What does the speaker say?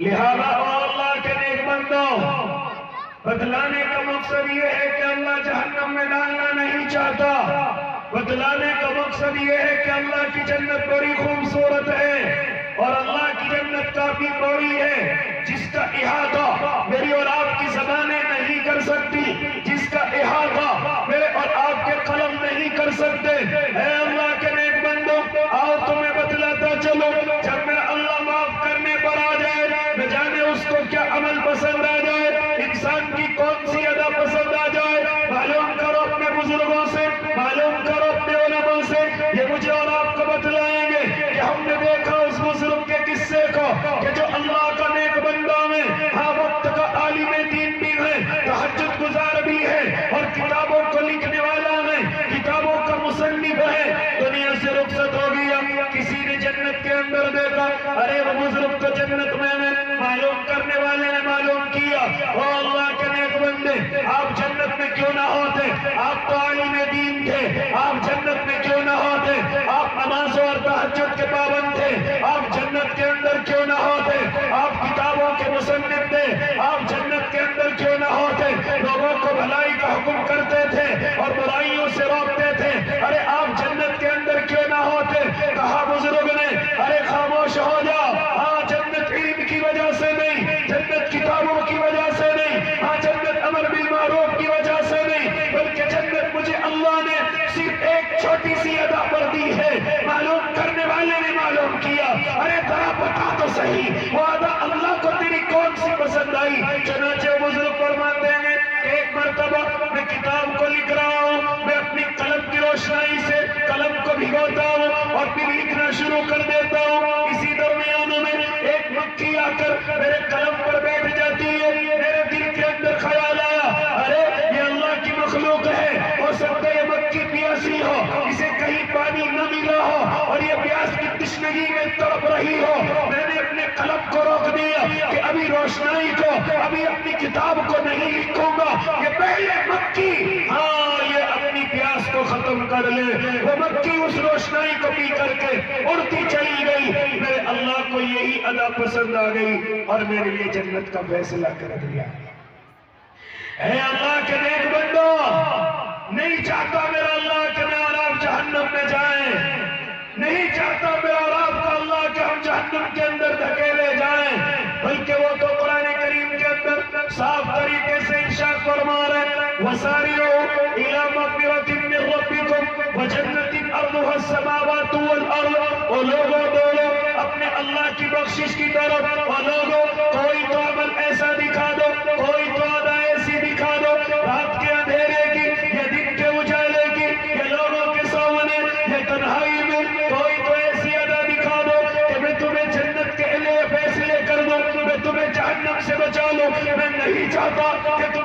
لہذا اللہ کے نیک بندوں، بتلانے کا مقصد یہ ہے کہ اللہ جہنم میں ڈالنا نہیں چاہتا. بتلانے کا مقصد یہ ہے کہ اللہ کی جنت بڑی خوبصورت ہے اور اللہ کی جنت کافی بڑی ہے، جس کا احاطہ میری اور آپ کی زبانیں نہیں کر سکتی، جس کا احاطہ میرے اور آپ کے قلم نہیں کر سکتے. اے اللہ کے نیک بندوں، آؤ تمہیں بتلاتا چلو، جب میرا اللہ معاف کرنے پر آ جائے، نہ جانے اس کو کیا عمل پسند آ جائے، انسان کی کون سی ادا پسند آ جائے. معلوم کرو اپنے بزرگوں سے، معلوم کرو اپنے علماء سے، یہ مجھے اور آپ کو بتلائیں گے کہ ہم نے دیکھا اس بزرگ کے قصے کو کہ جو اللہ کا نیک بندہ میں ہاں وقت کا عالم دین بھی ہے، تہجد گزار بھی ہے اور کتابوں کو لکھنے والا ہے، کتابوں کا مصنف ہے. دنیا سے رخصت ہو گیا، کسی نے جنت کے اندر دیکھا، ارے وہ بزرگ تو جنت میں ہے. معلوم کرنے والے نے معلوم کیا، او اللہ کے نیک بندے، آپ جنت میں کیوں نہ ہوتے؟ آپ تو عالم دین تھے، آپ جنت میں کیوں نہ ہوتے؟ آپ نماز اور تہجد کے پابند تھے، آپ جنت کے اندر کیوں نہ ہوتے؟ آپ کتابوں کے مصنف تھے، آپ جنت کے اندر کیوں نہ ہوتے؟ لوگوں کو بھلائی کا حکم کرتے تھے اور برائیوں سے روکتے تھے، ارے آپ جنت کے اندر کیوں نہ ہوتے؟ کہا بزرگ نے، ارے خاموش ہو جا، ہاں جنت علم کی وجہ سے نہیں، جنت کتابوں کی وجہ سے نہیں، ہاں جنت امر بالمعروف کی وجہ سے نہیں، بلکہ جنت مجھے اللہ نے صرف ایک چھوٹی سی ادا پر دی ہے. معلوم کرنے والے نے معلوم کیا، ارے ذرا بتا تو صحیح وہ ادا اللہ کو تیری کون سی پسند آئی. چنانچہ بزرگ فرماتے ہیں کہ ایک مرتبہ میں کتاب کو لکھ رہا ہوں، میں اپنی قلم کی روشنائی سے قلم کو بھگوتا ہوں اور پھر لکھنا شروع کر دیتا ہوں. اسی درمیان میں ایک مکھی آ کر میرے قلم پر بیٹھ جاتی ہے. میرے دل کے اندر خیال آیا، ارے یہ اللہ کی مخلوق ہے، ہو سکتا ہے یہ مکھی پیاسی ہو، اسے کہیں پانی نہ ملا ہو اور یہ پیاس کی تشنگی میں تڑپ رہی ہو. میں نے اپنے قلم کو روک دیا کہ ابھی روشنائی کو، ابھی اپنی کتاب کو نہیں لکھوں گا، یہ پہلے مکھی ہاں یہ اپنی پیاس کو ختم کر لے. وہ مکھی اس روشنائی کو پی کر کے اڑتی چلی گئی. میرے اللہ کو یہی ادا پسند آ گئی اور میرے لیے جنت کا فیصلہ کر دیا. اے اللہ کے نیک بندو، نہیں چاہتا میرا اللہ کہ میں اور آپ جہنم میں جائیں، نہیں چاہتا میرا اور آپ کا اللہ کہ ہم جہنم کے اندر دھکیلے جائیں، بلکہ وہ تو قرآن کریم کے اندر صاف طریقے سے ارشاد فرما رہے ہیں وَسَارِعُوا إِلَىٰ مَغْفِرَةٍ مِّن رَّبِّكُمْ وَجَنَّةٍ أَرْضُهَا السَّمَاوَاتُ وَالْأَرْضُ. او لوگوں دوڑو اپنے اللہ کی بخشش کی طرف، او لوگوں کوئی تو عمل ایسا دکھا دو، کوئی تو ادا ایسی دکھا دو، رات کے اندھیرے کی یا دن کے اجالے کی یا لوگوں کے سامنے یا تنہائی میں کوئی تو ایسی ادا دکھا دو کہ میں تمہیں جنت کے لیے فیصلے کر دوں، میں تمہیں جہنم سے بچا لوں. میں نہیں چاہتا کہ تم